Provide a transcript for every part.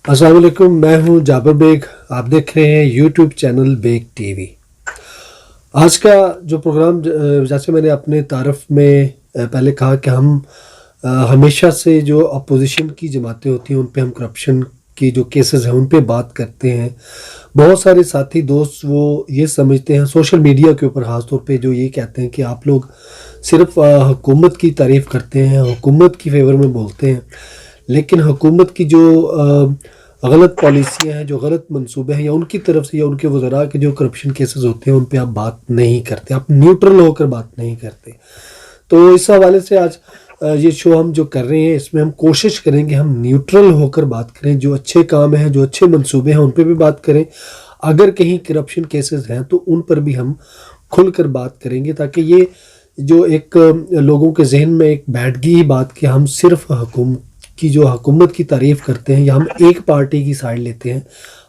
السلام علیکم، میں ہوں جابر بیگ. آپ دیکھ رہے ہیں یوٹیوب چینل بیگ ٹی وی. آج کا جو پروگرام، جیسے میں نے اپنے تعارف میں پہلے کہا کہ ہم ہمیشہ سے جو اپوزیشن کی جماعتیں ہوتی ہیں ان پہ ہم کرپشن کی جو کیسز ہیں ان پہ بات کرتے ہیں. بہت سارے ساتھی دوست وہ یہ سمجھتے ہیں سوشل میڈیا کے اوپر خاص طور پہ، جو یہ کہتے ہیں کہ آپ لوگ صرف حکومت کی تعریف کرتے ہیں، حکومت کی فیور میں بولتے ہیں، لیکن حکومت کی جو غلط پالیسیاں ہیں، جو غلط منصوبے ہیں، یا ان کی طرف سے یا ان کے وزراء کے جو کرپشن کیسز ہوتے ہیں ان پہ آپ بات نہیں کرتے، آپ نیوٹرل ہو کر بات نہیں کرتے. تو اس حوالے سے آج یہ شو ہم جو کر رہے ہیں اس میں ہم کوشش کریں گے ہم نیوٹرل ہو کر بات کریں، جو اچھے کام ہیں، جو اچھے منصوبے ہیں ان پہ بھی بات کریں. اگر کہیں کرپشن کیسز ہیں تو ان پر بھی ہم کھل کر بات کریں گے، تاکہ یہ جو ایک لوگوں کے ذہن میں ایک بیٹھ گئی بات کہ ہم صرف حکومت کی تعریف کرتے ہیں یا ہم ایک پارٹی کی سائڈ لیتے ہیں،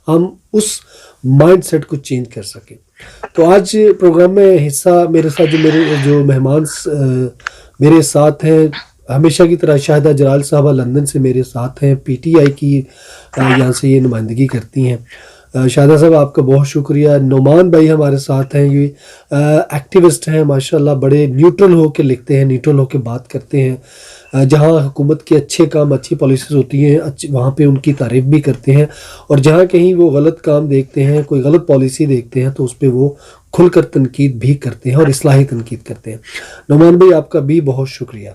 ہم اس مائنڈ سیٹ کو چینج کر سکیں. تو آج پروگرام میں حصہ میرے ساتھ جو مہمان میرے ساتھ ہیں، ہمیشہ کی طرح شاہدہ جلال صاحبہ لندن سے میرے ساتھ ہیں، پی ٹی آئی کی یہاں سے یہ نمائندگی کرتی ہیں. شاہدہ صاحب آپ کا بہت شکریہ. نعمان بھائی ہمارے ساتھ ہیں، یہ ایکٹیوسٹ ہیں ماشاءاللہ، بڑے نیوٹرل ہو کے لکھتے ہیں، نیوٹرل ہو کے بات کرتے ہیں. جہاں حکومت کے اچھے کام، اچھی پالیسیز ہوتی ہیں وہاں پہ ان کی تعریف بھی کرتے ہیں، اور جہاں کہیں وہ غلط کام دیکھتے ہیں، کوئی غلط پالیسی دیکھتے ہیں تو اس پہ وہ کھل کر تنقید بھی کرتے ہیں اور اصلاحی تنقید کرتے ہیں. نعمان بھائی آپ کا بھی بہت شکریہ.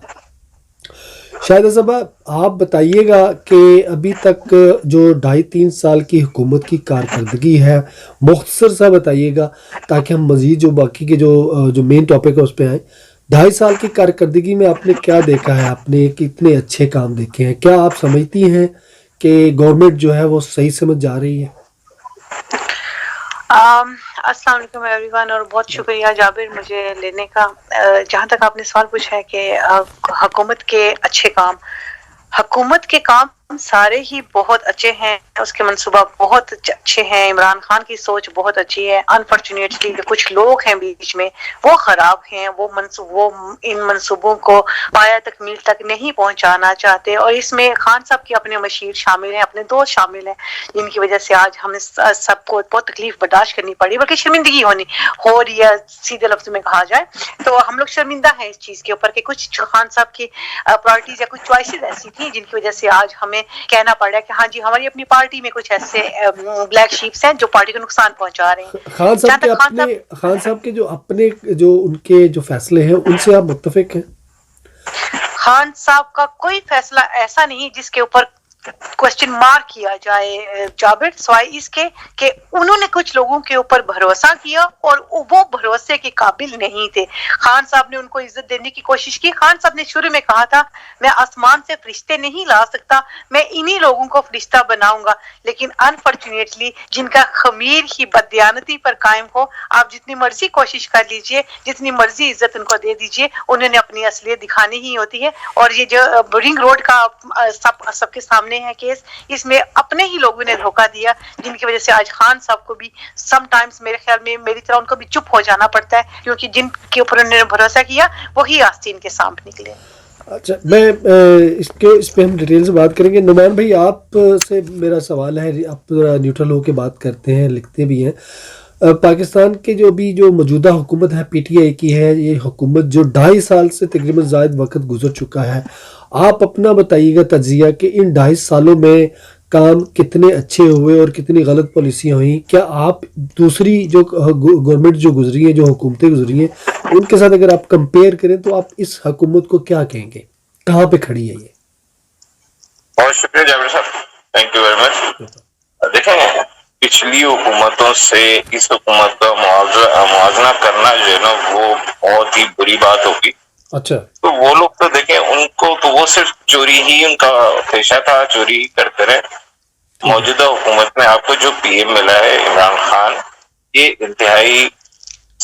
شاہدہ صاحبہ آپ بتائیے گا کہ ابھی تک جو 2.5-3 سال کی حکومت کی کارکردگی ہے، مختصر سا بتائیے گا تاکہ ہم مزید جو باقی کے جو مین ٹاپک ہے اس پہ آئیں. 2.5 سال کی کارکردگی میں آپ نے کیا دیکھا ہے؟ آپ نے کتنے اچھے کام دیکھے ہیں؟ کیا آپ سمجھتی ہیں کہ گورنمنٹ جو ہے وہ صحیح سمجھ جا رہی ہے؟ السلام علیکم ایوری ون، اور بہت شکریہ جابر مجھے لینے کا. جہاں تک آپ نے سوال پوچھا ہے کہ حکومت کے اچھے کام، حکومت کے کام سارے ہی بہت اچھے ہیں، اس کے منصوبہ بہت اچھے ہیں، عمران خان کی سوچ بہت اچھی ہے. انفارچونیٹلی کچھ لوگ ہیں بیچ میں وہ خراب ہیں، وہ ان منصوبوں کو پایہ تکمیل تک نہیں پہنچانا چاہتے، اور اس میں خان صاحب کے اپنے مشیر شامل ہیں، اپنے دوست شامل ہیں، جن کی وجہ سے آج ہمیں سب کو بہت تکلیف برداشت کرنی پڑی، بلکہ شرمندگی ہو رہی ہے. سیدھے لفظ میں کہا جائے تو ہم لوگ شرمندہ ہیں اس چیز کے اوپر کہ کچھ خان صاحب کی پرائرٹیز یا کچھ چوائسیز ایسی تھیں جن کی وجہ سے آج ہمیں کہنا پڑ رہا ہے کہ ہاں جی ہماری اپنی پارٹی میں کچھ ایسے بلیک شیپس ہیں جو پارٹی کو نقصان پہنچا رہے ہیں. خان صاحب کے جو اپنے ان کے جو فیصلے ہیں ان سے آپ متفق ہیں؟ خان صاحب کا کوئی فیصلہ ایسا نہیں جس کے اوپر کوشچن مارک کیا جائے جابر، سوائے اس کے کہ انہوں نے کچھ لوگوں کے اوپر بھروسہ کیا اور وہ بھروسے کے قابل نہیں تھے. خان صاحب نے ان کو عزت دینے کی کوشش کی. خان صاحب نے شروع میں کہا تھا میں آسمان سے فرشتے نہیں لا سکتا، میں انہی لوگوں کو فرشتہ بناؤں گا. لیکن انفارچونیٹلی جن کا خمیر ہی بددیانتی پر قائم ہو، آپ جتنی مرضی کوشش کر لیجئے، جتنی مرضی عزت ان کو دے دیجئے، انہوں نے اپنی اصلیت دکھانی ہی ہوتی ہے. اور یہ جو رنگ روڈ کا سب کے سامنے ہے کیس، اس میں اپنے ہی لوگوں نے دھوکہ دیا، جن کی وجہ سے آج خان صاحب کو بھی سم ٹائمز میرے خیال میں میری طرح ان کو بھی چپ ہو جانا پڑتا ہے، کیونکہ جن کے اوپر انہوں نے بھروسہ کیا وہی آستین کے سانپ نکلے. اچھا، میں اس پہ ہم ڈیٹیل سے بات کریں گے. نعمان بھائی آپ سے میرا سوال ہے، آپ نیوٹرل ہو کے بات کرتے ہیں، لکھتے بھی ہیں. پاکستان کے جو موجودہ حکومت ہے پی ٹی آئی کی ہے، یہ حکومت جو 2.5 سال سے تقریباً زائد وقت گزر چکا ہے، آپ اپنا بتائیے گا تجزیہ کہ ان 2.5 سالوں میں کام کتنے اچھے ہوئے اور کتنی غلط پالیسیاں ہوئیں. کیا آپ دوسری جو گورنمنٹ جو گزری ہیں، جو حکومتیں گزری ہیں، ان کے ساتھ اگر آپ کمپیئر کریں تو آپ اس حکومت کو کیا کہیں گے؟ کہاں پہ کھڑی ہے یہ؟ بہت شکریہ جابر صاحب، تھینک یو ویری مچ. دیکھیں، پچھلی حکومتوں سے اس حکومت کا موازنہ کرنا جو ہے نا وہ بہت ہی بری بات ہوگی. اچھا، تو وہ لوگ تو دیکھیں ان کو تو وہ صرف چوری ہی ان کا پیشہ تھا، چوری ہی کرتے رہے. موجودہ حکومت میں آپ کو جو پی ایم ملا ہے عمران خان، یہ انتہائی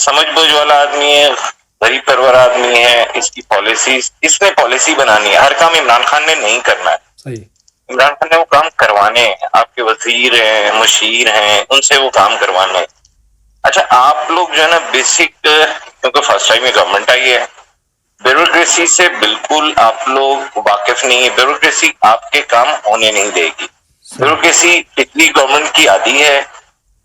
سمجھ بوجھ والا آدمی ہے، غریب پرور آدمی ہے. اس کی پالیسیز، اس نے پالیسی بنانی ہے، ہر کام عمران خان نے نہیں کرنا ہے. صحیح. عمران خان نے وہ کام کروانے ہیں، آپ کے وزیر ہیں، مشیر ہیں، ان سے وہ کام کروانے ہیں. اچھا، آپ لوگ جو ہے نا بیسک، کیونکہ فرسٹ ٹائم یہ گورنمنٹ آئی ہے، بیوروکریسی سے بالکل آپ لوگ واقف نہیں ہے. بیوروکریسی آپ کے کام ہونے نہیں دے گی. بیوروکریسی پچھلی گورنمنٹ کی عادی ہے.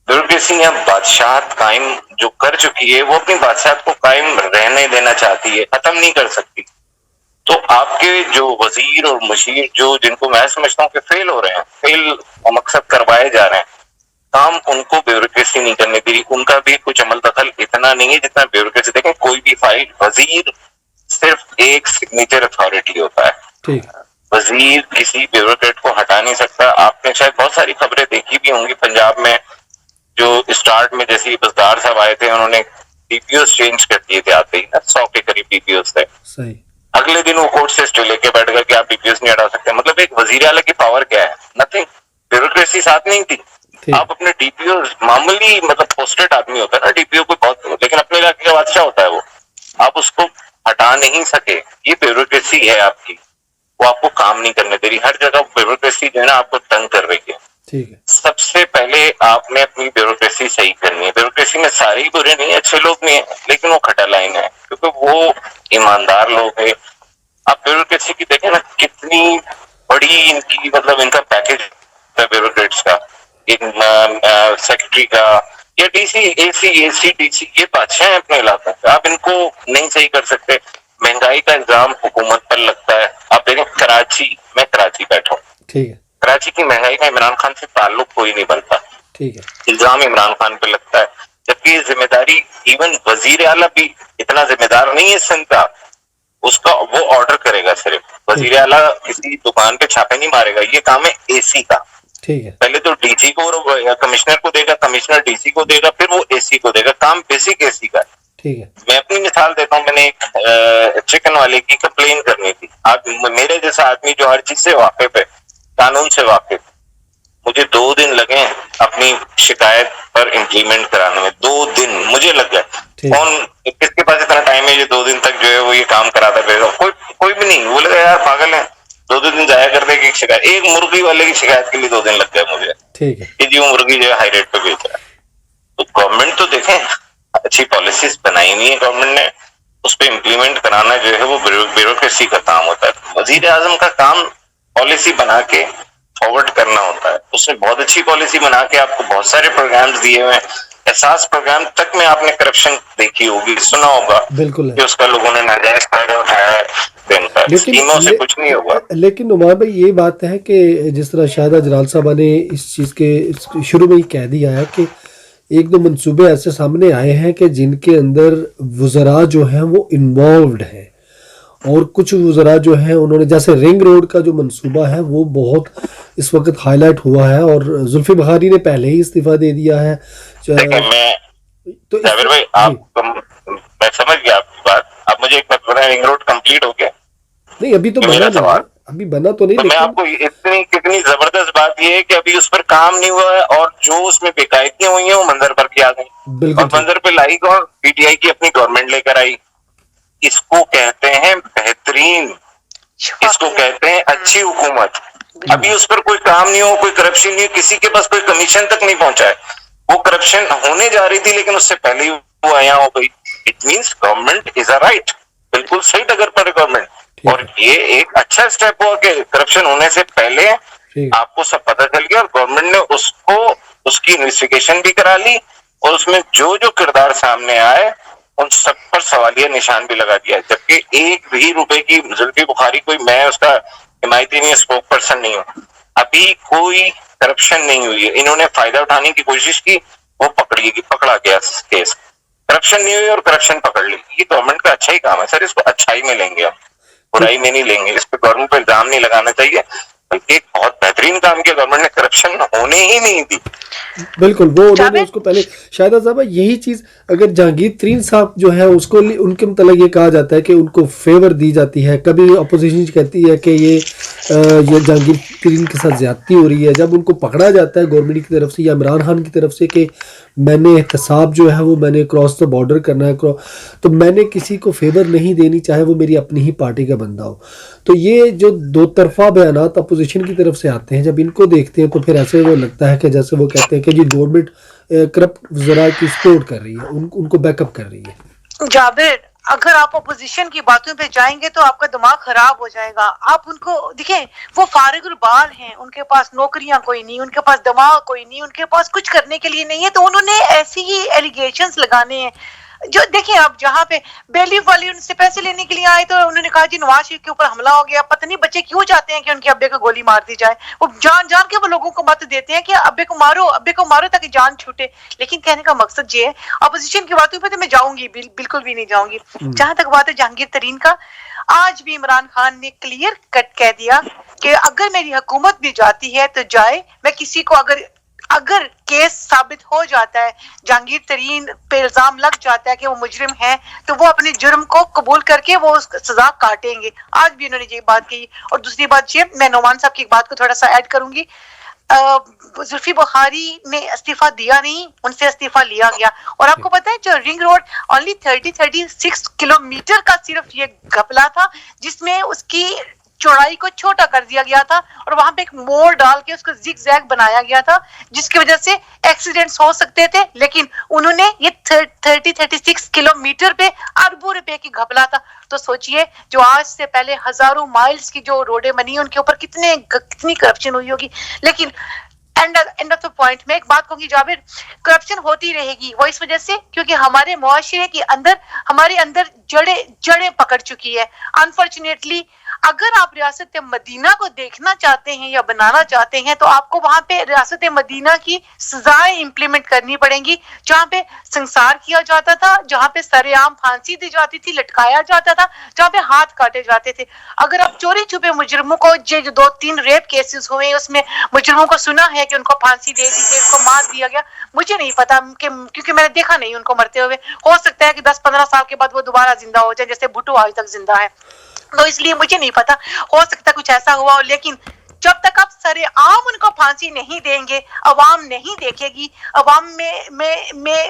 بیوروکریسی یہاں بادشاہت قائم جو کر چکی ہے وہ اپنی بادشاہت کو قائم رہنے دینا چاہتی ہے, ختم نہیں کر سکتی. تو آپ کے جو وزیر اور مشیر جن کو میں سمجھتا ہوں کہ فیل ہو رہے ہیں, فیل مقصد کروائے جا رہے ہیں, کام ان کو بیوروکریسی نہیں کرنے دی. ان کا بھی کچھ عمل دخل اتنا نہیں ہے جتنا بیوروکریسی. دیکھیں کوئی بھی فائل, وزیر صرف ایک سگنیچر اتھارٹی ہوتا ہے. وزیر کسی بیوروکریٹ کو ہٹا نہیں سکتا. آپ نے شاید بہت ساری خبریں دیکھی بھی ہوں گی پنجاب میں, جو اسٹارٹ میں جیسے بزدار صاحب آئے تھے انہوں نے ڈی پی اوز چینج کر دیے تھے آتے ہی نا, 100 کے قریب ڈی پی اوز تھے. اگلے دن وہ کورٹ سے اسٹے لے کے بیٹھ گئے کہ آپ ڈی پی ایس نہیں ہٹا سکتے. مطلب ایک وزیر اعلیٰ کی پاور کیا ہے؟ نتھنگ. بیوروکریسی ساتھ نہیں تھی. آپ اپنے ڈی پی او معمولی مطلب پوسٹڈ آدمی ہوتا ہے نا, ڈی پی او کوئی بہت, لیکن اپنے علاقے کا بادشاہ ہوتا ہے وہ, آپ اس کو ہٹا نہیں سکے. یہ بیوروکریسی ہے آپ کی, وہ آپ کو کام نہیں کرنے دے رہی. ہر جگہ بیوروکریسی جو ہے نا آپ کو تنگ کر رہی ہے. سب سے پہلے آپ نے اپنی بیوروکریسی صحیح کرنی ہے. بیوروکریسی میں سارے ہی برے نہیں, اچھے لوگ نہیں ہیں, لیکن وہ کھٹا لائن ہے کیونکہ وہ ایماندار لوگ ہیں. آپ بیوروکریسی کی دیکھیں نا کتنی بڑی ان کی مطلب ان کا پیکج ہے بیوروکریٹس کا, ایک سیکرٹری کا یا ڈی سی, اے سی ڈی سی, یہ بادشاہ ہیں اپنے علاقے سے. آپ ان کو نہیں صحیح کر سکتے. مہنگائی کا الزام حکومت پر لگتا ہے. آپ دیکھیں کراچی, میں کراچی بیٹھا ہوں, کراچی کی مہنگائی کا عمران خان سے تعلق کوئی نہیں بنتا. الزام عمران خان پہ لگتا ہے, جبکہ یہ ذمہ داری ایون وزیر اعلیٰ بھی اتنا ذمہ دار نہیں ہے سندھ کا. اس کا وہ آرڈر کرے گا صرف. وزیر اعلیٰ کسی دکان پہ چھاپے نہیں مارے گا. یہ کام ہے اے سی کا. پہلے تو ڈی جی کو کمشنر کو دے گا, کمشنر ڈی سی کو دے گا, پھر وہ اے سی کو دے گا. کام بیسک اے سی کا ہے. میں اپنی مثال دیتا ہوں. میں نے ایک چکن والے کی کمپلین کرنی تھی. میرے جیسا آدمی جو ہر چیز سے واقف ہے, قانون سے واقف, مجھے 2 دن لگے اپنی شکایت پر امپلیمنٹ کرانے میں. 2 دن مجھے لگ گئے. کون کس کے پاس اتنا ٹائم ہے جو 2 دن تک جو ہے وہ یہ کام کراتا رہے گا؟ کوئی بھی نہیں. وہ لگا یار پاگل ہیں, 2 دن ضائع کر دے گی شکایت. ایک مرغی والے کی شکایت کے لیے 2 دن لگ گئے مجھے کہ جی وہ مرغی جو ہے ہائی ریٹ پہ بیچ رہا ہے. تو گورنمنٹ تو دیکھیں اچھی پالیسیز بنائی نہیں ہے گورنمنٹ نے, اس پہ امپلیمنٹ کرانا جو ہے وہ بیوروکریسی کا کام ہوتا ہے. وزیر اعظم کا کام پالیسی بنا کے فارورڈ کرنا ہوتا ہے. اس نے بہت اچھی پالیسی بنا کے آپ کو بہت سارے پروگرامز دیے ہوئے ہیں. احساس پروگرام تک میں آپ نے کرپشن دیکھی ہوگی, سنا ہوگا کہ اس کا لوگوں نے ناجائز فائدہ اٹھایا ہے. اسکیموں سے کچھ نہیں ہوگا. لیکن نعمان بھائی یہ بات ہے کہ جس طرح شاہدہ جلال صاحبہ نے اس چیز کے شروع میں ہی کہہ دیا ہے کہ 1-2 منصوبے ایسے سامنے آئے ہیں کہ جن کے اندر وزراء جو ہیں وہ انوالوڈ ہیں, اور کچھ وزراء جو ہیں انہوں نے, جیسے رنگ روڈ کا جو منصوبہ ہے وہ بہت اس وقت ہائی لائٹ ہوا ہے, اور زلفی بخاری نے پہلے ہی استعفیٰ دے دیا ہے. تو میں سمجھ گیا آپ کی بات. اب مجھے ایک بات بتائیں, رنگ روڈ کمپلیٹ ہو گیا؟ نہیں, ابھی تو بنا نہیں, ابھی بنا تو نہیں. میں آپ کو کتنی زبردست بات یہ ہے کہ ابھی اس پر کام نہیں ہوا ہے, اور جو اس میں بےقاعدگیاں ہوئی ہیں وہ منظر پر کی آ گئی. اور منظر پہ لائی کون؟ پی ٹی آئی کی اپنی گورنمنٹ لے کر آئی. اس کو کہتے ہیں بہترین, اس کو کہتے ہیں اچھی حکومت. ابھی اس پر کوئی کام نہیں ہو, کوئی کرپشن نہیں, کسی کے پاس کوئی کمیشن تک نہیں پہنچا ہے. وہ کرپشن ہونے جا رہی تھی لیکن اس سے پہلے ہی وہ آیا ہو گئی. It means government is a right, بالکل صحیح ڈگر پر ہے گورنمنٹ. اور یہ ایک اچھا اسٹیپ ہوا کہ کرپشن ہونے سے پہلے آپ کو سب پتہ چل گیا, اور گورنمنٹ نے اس کو اس کی انویسٹیگیشن بھی کرا لی, اور اس میں جو کردار سامنے آئے ان سب پر سوالیہ نشان بھی لگا دیا. جبکہ 1 بھی روپے کی زلفی بخاری, کوئی میں اس کا حمایتی نہیں, اسپوک پرسن نہیں ہوں, ابھی کوئی کرپشن نہیں ہوئی ہے. انہوں نے فائدہ اٹھانے کی کوشش کی, وہ پکڑا گیا کیس. کرپشن نہیں ہوئی اور کرپشن پکڑ لی. یہ گورنمنٹ کا اچھا ہی کام ہے سر, اس کو اچھائی میں لیں گے ہم, برائی میں نہیں لیں گے. اس پہ گورنمنٹ پہ الزام نہیں لگانا چاہیے, بلکہ ایک بہت بہترین کام کیا گورنمنٹ نے, کرپشن ہونے ہی نہیں دی. بالکل, وہ انہوں نے اس کو پہلے. شاہدہ صاحبہ یہی چیز اگر جہانگیر ترین صاحب جو ہے اس کو, ان کے متعلق یہ کہا جاتا ہے کہ ان کو فیور دی جاتی ہے. کبھی اپوزیشن کہتی ہے کہ یہ جہانگیر ترین کے ساتھ زیادتی ہو رہی ہے. جب ان کو پکڑا جاتا ہے گورنمنٹ کی طرف سے یا عمران خان کی طرف سے کہ میں نے احتساب جو ہے وہ میں نے کراس دا بارڈر کرنا ہے, تو میں نے کسی کو فیور نہیں دینی, چاہے وہ میری اپنی ہی پارٹی کا بندہ ہو. تو یہ جو 2 طرفہ بیانات اپوزیشن کی طرف سے آتے ہیں, جب ان کو دیکھتے ہیں تو پھر ایسے وہ لگتا ہے کہ جیسے وہ کہتے ہیں کہ جی گورنمنٹ کرپٹ وزراء کی سپورٹ کر رہی ہے, ان کو بیک اپ کر رہی ہے. جابر, اگر آپ اپوزیشن کی باتوں پہ جائیں گے تو آپ کا دماغ خراب ہو جائے گا. آپ ان کو دیکھیں, وہ فارغ البال ہیں, ان کے پاس نوکریاں کوئی نہیں, ان کے پاس دماغ کوئی نہیں, ان کے پاس کچھ کرنے کے لیے نہیں ہے, تو انہوں نے ایسی ہی ایلیگیشنز لگانے ہیں. جو دیکھیں آپ, جہاں پہ بیلی والے ان سے پیسے لینے کے لیے آئے تو انہوں نے کہا جی نواز شریف کے اوپر حملہ ہو گیا, پتہ نہیں بچے کیوں چاہتے ہیں کہ ان کے ابے کو گولی مار دی جائے, وہ جان جان کے وہ لوگوں کو مت دیتے ہیں کہ ابے کو مارو تاکہ جان چھوٹے. لیکن کہنے کا مقصد یہ ہے, اپوزیشن کی باتوں پہ تو میں جاؤں گی, بالکل بھی نہیں جاؤں گی. جہاں تک بات ہے جہانگیر ترین کا, آج بھی عمران خان نے کلیئر کٹ کہہ دیا کہ اگر میری حکومت بھی جاتی ہے تو جائے, میں کسی کو اگر کیس ثابت ہو جاتا ہے, جہانگیر ترین پہ الزام لگ جاتا ہے کہ وہ مجرم ہے, تو وہ اپنے جرم کو قبول کر کے وہ سزا کاٹیں گے. آج بھی انہوں نے یہ بات کہی. اور دوسری بات یہ, میں نعمان صاحب کی ایک بات کو تھوڑا سا ایڈ کروں گی. زلفی بخاری نے استعفیٰ دیا نہیں, ان سے استعفیٰ لیا گیا. اور آپ کو پتا ہے جو رنگ روڈ اونلی 36 کلومیٹر کا صرف یہ گھپلا تھا, جس میں اس کی چوڑائی کو چھوٹا کر دیا گیا تھا, اور وہاں پہ ایک موڑ ڈال کے اس کو زگ زیگ بنایا گیا تھا, جس کی وجہ سے ایکسیڈنٹس ہو سکتے تھے. لیکن انہوں نے یہ 36 کلومیٹر پہ اربوں روپے کی گھپلا تھا. تو سوچئے جو آج سے پہلے ہزاروں مائلز کی جو روڈیں بنی, ان کے اوپر کتنی کرپشن ہوئی ہوگی. لیکن اینڈ آف دا پوائنٹ میں ایک بات کہوں گی جابر, کرپشن ہوتی رہے گی. وہ اس وجہ سے کیونکہ ہمارے معاشرے کے اندر ہمارے اندر جڑیں پکڑ چکی ہے. انفارچونیٹلی اگر آپ ریاست مدینہ کو دیکھنا چاہتے ہیں یا بنانا چاہتے ہیں, تو آپ کو وہاں پہ ریاست مدینہ کی سزائیں امپلیمنٹ کرنی پڑیں گی, جہاں پہ سنسار کیا جاتا تھا, جہاں پہ سر عام پھانسی دی جاتی تھی, لٹکایا جاتا تھا, جہاں پہ ہاتھ کاٹے جاتے تھے. اگر آپ چوری چھپے مجرموں کو, جو 2-3 ریپ کیسز ہوئے اس میں مجرموں کو سنا ہے کہ ان کو پھانسی دے دی گئی, ان کو مار دیا گیا, مجھے نہیں پتا کیونکہ میں نے دیکھا نہیں ان کو مرتے ہوئے. ہو سکتا ہے کہ 10-15 سال کے بعد وہ دوبارہ زندہ ہو جائے, جیسے بھٹو آج تک زندہ ہے, تو اس لیے مجھے نہیں پتا, ہو سکتا ہے کچھ ایسا ہوا ہو. لیکن جب تک آپ سر عام ان کو پھانسی نہیں دیں گے, عوام نہیں دیکھے گی, عوام میں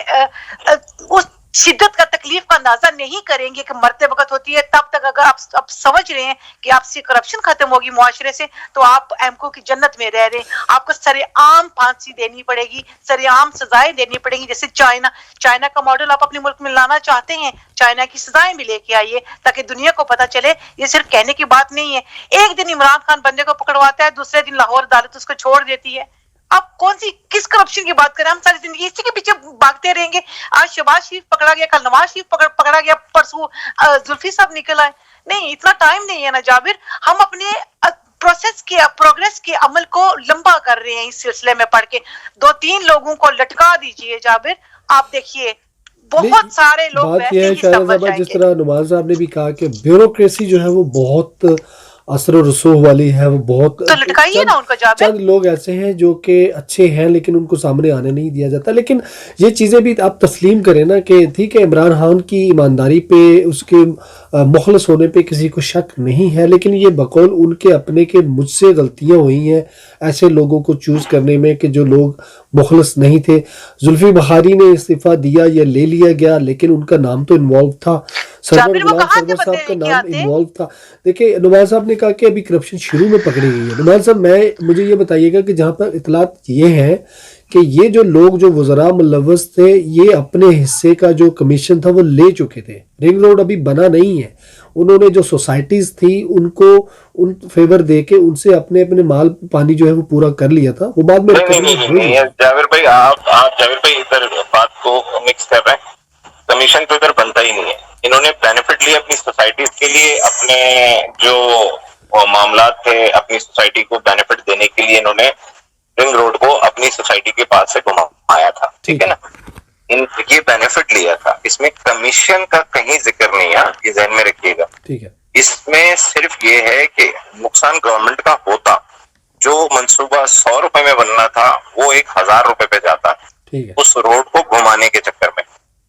اس شدت کا تکلیف کا اندازہ نہیں کریں گے کہ مرتے وقت ہوتی ہے, تب تک اگر آپ سمجھ رہے ہیں کہ آپ سے کرپشن ختم ہوگی معاشرے سے, تو آپ ایمکو کی جنت میں رہ رہے ہیں. آپ کو سر عام پھانسی دینی پڑے گی, سر عام سزائیں دینی پڑیں گی. جیسے چائنا کا ماڈل آپ اپنے ملک میں لانا چاہتے ہیں, چائنا کی سزائیں بھی لے کے آئیے, تاکہ دنیا کو پتا چلے یہ صرف کہنے کی بات نہیں ہے. ایک دن عمران خان بندے کو پکڑواتا ہے, دوسرے دن لاہور عدالت اس کو چھوڑ دیتی ہے. آپ کس کرپشن کی بات کریں؟ ہم ساری زندگی اسی کے پیچھے بھاگتے رہیں گے. آج شہباز شریف پکڑا گیا, کل نواز شریف پکڑا گیا, پرسوں زلفی صاحب نکل آئے. نہیں, اتنا ٹائم نہیں ہے نا جابر. ہم اپنے پروگریس کے عمل کو لمبا کر رہے ہیں اس سلسلے میں پڑھ کے. 2-3 لوگوں کو لٹکا دیجئے جابر, آپ دیکھیے بہت سارے لوگ بات یہ ویسے ہے ہی شاہزادہ سنبھل صاحبہ, جائیں جس گے. طرح نواز صاحب نے بھی کہا کہ بیوروکریسی جو ہے وہ بہت اثر و رسوخ والی ہے, وہ بہت تو لٹکائیے نا ان کو جابر. چند لوگ ایسے ہیں جو کہ اچھے ہیں لیکن ان کو سامنے آنے نہیں دیا جاتا. لیکن یہ چیزیں بھی آپ تسلیم کریں نا کہ ٹھیک ہے, عمران خان کی ایمانداری پہ, اس کے مخلص ہونے پہ کسی کو شک نہیں ہے, لیکن یہ بقول ان کے اپنے کہ مجھ سے غلطیاں ہوئی ہیں ایسے لوگوں کو چوز کرنے میں کہ جو لوگ مخلص نہیں تھے. زلفی بخاری نے استعفیٰ دیا یا لے لیا گیا, لیکن ان کا نام تو انوالو تھا, سرور غلام سرور صاحب کا نام انوالو تھا. دیکھیں نواز صاحب نے کہا کہ ابھی کرپشن شروع میں پکڑی گئی ہے. نواز صاحب مجھے یہ بتائیے گا کہ جہاں پر اطلاعات یہ ہے کہ یہ جو لوگ جو وزراء ملوث تھے, یہ اپنے حصے کا جو کمیشن تھا وہ لے چکے تھے. رنگ روڈ ابھی بنا نہیں ہے, انہوں نے جو سوسائٹیز تھی ان کو ان فیور دے کے ان سے اپنے مال پانی جو ہے وہ پورا کر لیا تھا. وہ بعد میں نہیں جاوید بھائی, آپ جاوید بھائی ادھر بات کو مکس کر رہے ہیں. کمیشن تو ادھر بنتا ہی نہیں ہے. انہوں نے بینیفٹ لیا اپنی سوسائٹیز کے لیے, اپنے جو معاملات تھے اپنی سوسائٹی کو بینیفٹ دینے کے لیے انہوں نے رنگ روڈ کو اپنی سوسائٹی کے پاس سے گھمایا تھا, ٹھیک ہے نا. یہ بینیفٹ لیا تھا, اس میں کمیشن کا کہیں ذکر نہیں ہے, یہ ذہن میں رکھیے گا. ٹھیک ہے, اس میں صرف یہ ہے کہ نقصان گورنمنٹ کا ہوتا, جو منصوبہ 100 روپے میں بننا تھا وہ 1000 روپے پہ جاتا اس روڈ کو گھمانے کے چکر میں.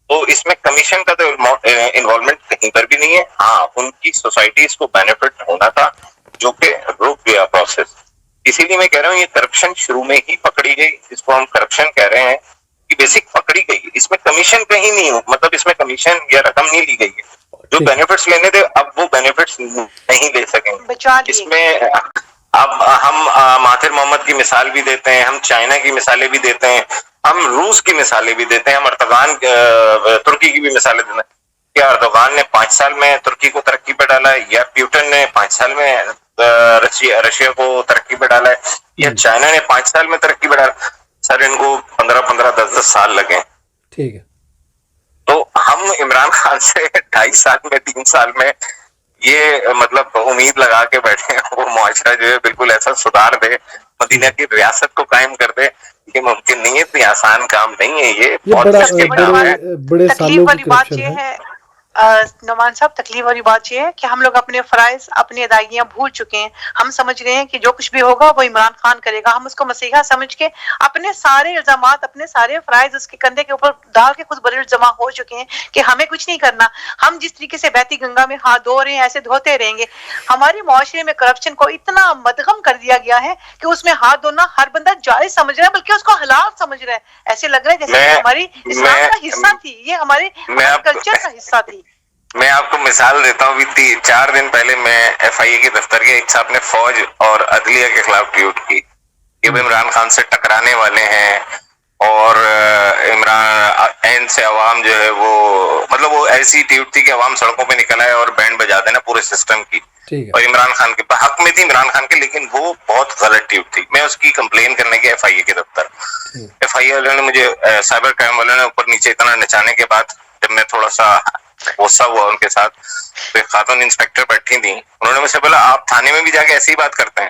تو اس میں کمیشن کا تو انوالومنٹ کہیں پر بھی نہیں ہے. ہاں, ان کی سوسائٹیز کو بینیفٹ ہونا تھا جو کہ رک گیا پروسیس. اسی لیے میں کہہ رہا ہوں یہ کرپشن شروع میں ہی پکڑی گئی, جس کو ہم کرپشن کہہ رہے ہیں, کہ بیسک پکڑی گئی. اس میں کمیشن کہیں نہیں ہو, مطلب اس میں کمیشن یا رقم نہیں لی گئی ہے. جو بینیفٹس لینے تھے اب وہ بینیفٹس نہیں لے سکیں گے. اس میں اب ہم مہاتیر محمد کی مثال بھی دیتے ہیں, ہم چائنا کی مثالیں بھی دیتے ہیں, ہم روس کی مثالیں بھی دیتے ہیں, ہم ارتغان ترکی کی بھی مثالیں دیتے ہیں. یا اردوغان نے 5 سال میں ترکی کو ترقی پہ ڈالا ہے, یا پیوٹن نے 5 سال میں رشیا کو ترقی پہ ڈالا ہے, یا چائنا نے 5 سال میں ترقی پہ ڈالا. سر ان کو 15 10 سال لگے. ٹھیک ہے. تو ہم عمران خان سے 2.5 سال میں 3 سال میں یہ مطلب امید لگا کے بیٹھے ہیں وہ معاشرہ جو ہے بالکل ایسا سدھار دے, مدینہ کی ریاست کو قائم کر دے. یہ ممکن نہیں ہے, اتنی آسان کام نہیں ہے, یہ بہت مشکل کام ہے. بڑے تکلیف والی بات یہ ہے نعمان صاحب, تکلیف والی بات یہ ہے کہ ہم لوگ اپنے فرائض اپنی ادائیگیاں بھول چکے ہیں. ہم سمجھ رہے ہیں کہ جو کچھ بھی ہوگا وہ عمران خان کرے گا. ہم اس کو مسیحا سمجھ کے اپنے سارے الزامات اپنے سارے فرائض اس کے کندھے کے اوپر ڈال کے خود بڑے جمع ہو چکے ہیں کہ ہمیں کچھ نہیں کرنا. ہم جس طریقے سے بہتی گنگا میں ہاتھ دھو رہے ہیں ایسے دھوتے رہیں گے. ہمارے معاشرے میں کرپشن کو اتنا مدغم کر دیا گیا ہے کہ اس میں ہاتھ دھونا ہر بندہ جائز سمجھ رہا ہے, بلکہ اس کو حلال سمجھ رہا ہے. ایسے لگ رہا ہے جیسے کہ ہماری اسلام کا حصہ تھی, یہ ہمارے کلچر کا حصہ تھی. میں آپ کو مثال دیتا ہوں. 4 دن پہلے میں ایف آئی اے کے دفتر کے ایک صاحب نے فوج اور عدلیہ کے خلاف ٹویٹ کی کہ وہ عمران خان سے ٹکرانے والے ہیں, اور عمران سے عوام جو ہے وہ مطلب وہ ایسی ٹویٹ تھی کہ عوام سڑکوں پہ نکل آئے اور بینڈ بجا دینا پورے سسٹم کی, اور عمران خان کے حق میں تھی عمران خان کے, لیکن وہ بہت غلط ٹویٹ تھی. میں اس کی کمپلین کرنے گیا ایف آئی اے کے دفتر. ایف آئی اے والوں نے مجھے, سائبر کرائم والوں نے اوپر نیچے اتنا نچانے کے بعد جب میں تھوڑا سا غصہ ہوا ان کے ساتھ, تو خاتون انسپیکٹر بیٹھی تھیں, انہوں نے مجھ سے بولا آپ تھانے میں بھی جا کے ایسی ہی بات کرتے ہیں؟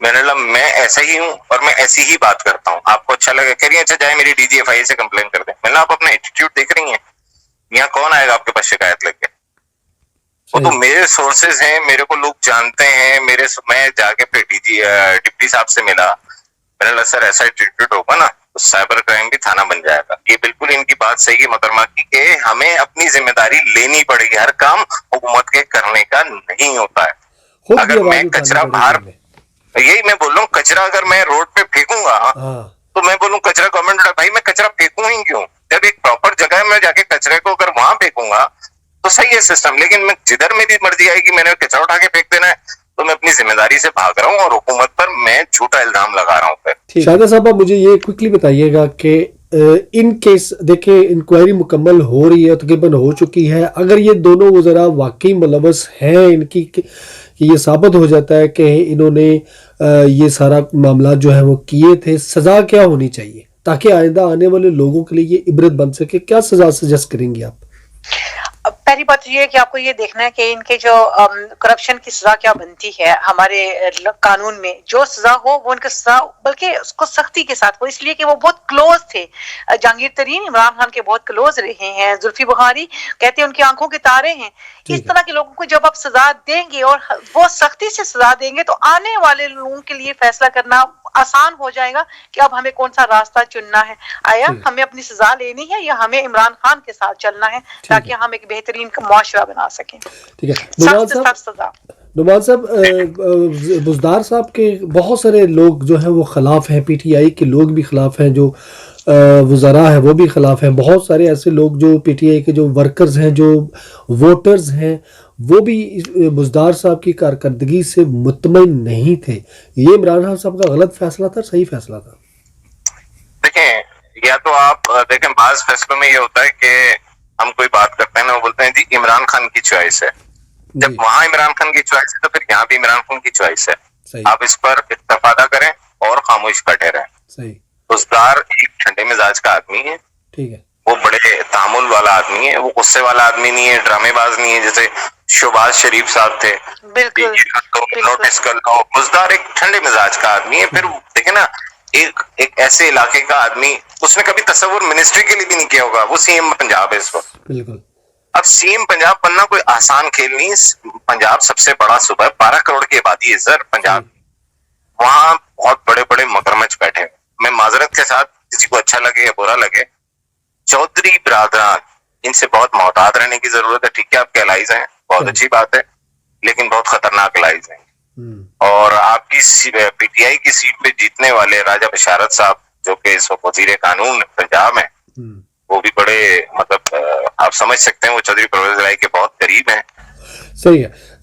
میں نے کہا میں ایسا ہی ہوں اور میں ایسی ہی بات کرتا ہوں, آپ کو اچھا لگے؟ کہہ رہی ہیں اچھا جائے میری ڈی جی ایف آئی اے سے کمپلین کر دیں. میں نے کہا آپ اپنا ایٹیٹیوڈ دیکھ رہی ہیں, یہاں کون آئے گا آپ کے پاس شکایت لگ کے؟ وہ تو میرے سورسز ہیں, میرے کو لوگ جانتے ہیں, میں جا کے پھر ڈپٹی صاحب سے ملا, میں نے کہا سر ایسا ایٹیٹیوڈ ہوگا نا تو سائبر کرائم بھی تھانہ بن جائے گا. یہ بالکل ان کی بات صحیح ہے محترمہ کی کہ ہمیں اپنی ذمہ داری لینی پڑے گی, ہر کام حکومت کے کرنے کا نہیں ہوتا ہے. اگر میں کچرا باہر, یہی میں بول رہا ہوں, کچرا اگر میں روڈ پہ پھینکوں گا تو میں بولوں کچرا گورنمنٹ, بھائی میں کچرا پھینکوں ہی کیوں؟ جب ایک پراپر جگہ ہے میں جا کے کچرے کو اگر وہاں پھینکوں گا تو صحیح ہے سسٹم, لیکن میں جدھر میری مرضی آئے گی میں نے کچرا اٹھا کے پھینک دینا ہے تو میں اپنی ذمہ داری سے بھاگ رہا ہوں اور حکومت پر میں جھوٹا الزام لگا رہا ہوں. شاہدہ صاحب مجھے یہ کوئکلی بتائیے گا کہ ان کیس دیکھیں انکوائری مکمل ہو رہی ہے, تقریباً ہو چکی ہے, اگر یہ دونوں وزراء واقعی ملوث ہیں ان کی, کہ یہ ثابت ہو جاتا ہے کہ انہوں نے یہ سارا معاملات جو ہے وہ کیے تھے, سزا کیا ہونی چاہیے تاکہ آئندہ آنے والے لوگوں کے لیے یہ عبرت بن سکے؟ کیا سزا سجیسٹ کریں گے آپ؟ پہلی بات یہ ہے کہ آپ کو یہ دیکھنا ہے کہ ان کے جو کرپشن کی سزا کیا بنتی ہے ہمارے قانون میں. جو سزا ہو وہ ان کا سزا, بلکہ اس کو سختی کے ساتھ ہو, اس لیے کہ وہ بہت کلوز تھے. جہانگیر ترین عمران خان کے بہت کلوز رہے ہیں, زلفی بخاری کہتے ہیں ان کی آنکھوں کے تارے ہیں. اس طرح کے لوگوں کو جب آپ سزا دیں گے اور وہ سختی سے سزا دیں گے تو آنے والے لوگوں کے لیے فیصلہ کرنا آسان ہو جائے گا کہ اب ہمیں کون سا راستہ چننا ہے. آیا ہمیں اپنی سزا لینی ہے یا ہمیں عمران خان کے ساتھ چلنا ہے تاکہ ہم ایک بہترین معاشرہ بنا سکیں. ٹھیک ہے نعمان صاحب, بزدار صاحب کے بہت سارے لوگ جو ہیں وہ خلاف ہیں, پی ٹی آئی کے لوگ بھی خلاف ہیں, جو وزراء ہیں وہ بھی خلاف ہیں, بہت سارے ایسے لوگ جو پی ٹی آئی کے جو ورکرز ہیں, جو ووٹرز ہیں, وہ بھی بزدار صاحب کی کارکردگی سے مطمئن نہیں تھے. یہ عمران خان صاحب کا غلط فیصلہ تھا, صحیح فیصلہ تھا؟ دیکھیں, یا تو آپ دیکھیں بعض فیصلوں میں یہ ہوتا ہے کہ ہم کوئی بات کرتے ہیں نا, وہ بولتے ہیں جی عمران خان کی چوائس ہے. جب وہاں عمران خان کی چوائس ہے تو پھر یہاں بھی عمران خان کی چوائس ہے. آپ اس پر استفادہ کریں اور خاموش بیٹھے رہیں. بزدار ایک ٹھنڈے مزاج کا آدمی ہے, ٹھیک ہے, وہ بڑے تحمل والا آدمی ہے, وہ غصے والا آدمی نہیں ہے, ڈرامے باز نہیں ہے جیسے شہباز شریف صاحب تھے. نوٹس کر لو, بزدار ایک ٹھنڈے مزاج کا آدمی ہے. پھر دیکھیں نا, ایک ایسے علاقے کا آدمی, اس نے کبھی تصور منسٹری کے لیے بھی نہیں کیا ہوگا. وہ سی ایم پنجاب ہے اس وقت. بالکل. اب سی ایم پنجاب بننا کوئی آسان کھیل نہیں. پنجاب سب سے بڑا صوبہ ہے, 12 کروڑ کی آبادی ہے سر پنجاب. وہاں بہت بڑے بڑے مگرمچھ بیٹھے ہیں. میں معذرت کے ساتھ, کسی کو اچھا لگے یا برا لگے, چودھری برادران ان سے بہت محتاط رہنے کی ضرورت ہے. ٹھیک ہے آپ کے الائز ہیں, بہت اچھی بات ہے, لیکن بہت خطرناک الائز ہیں. اور آپ کی پی ٹی آئی کی سیٹ پہ جیتنے والے راجہ بشارت صاحب جو کہ اس وقت وزیر قانون پنجاب ہیں, وہ بھی بڑے مطلب آپ سمجھ سکتے ہیں وہ چودھری پرویز رائی کے بہت قریب ہیں. صحیح ہے.